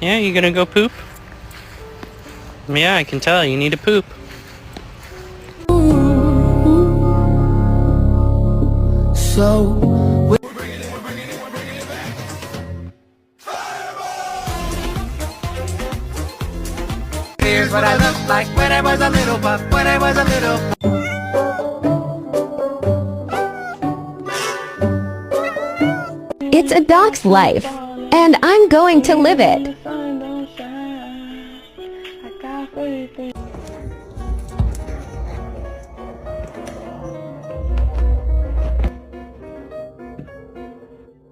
Yeah, you gonna go poop? Yeah, I can tell you need to poop. So here's what I looked like when I was a little pup, when I was a little. It's a dog's life, and I'm going to live it.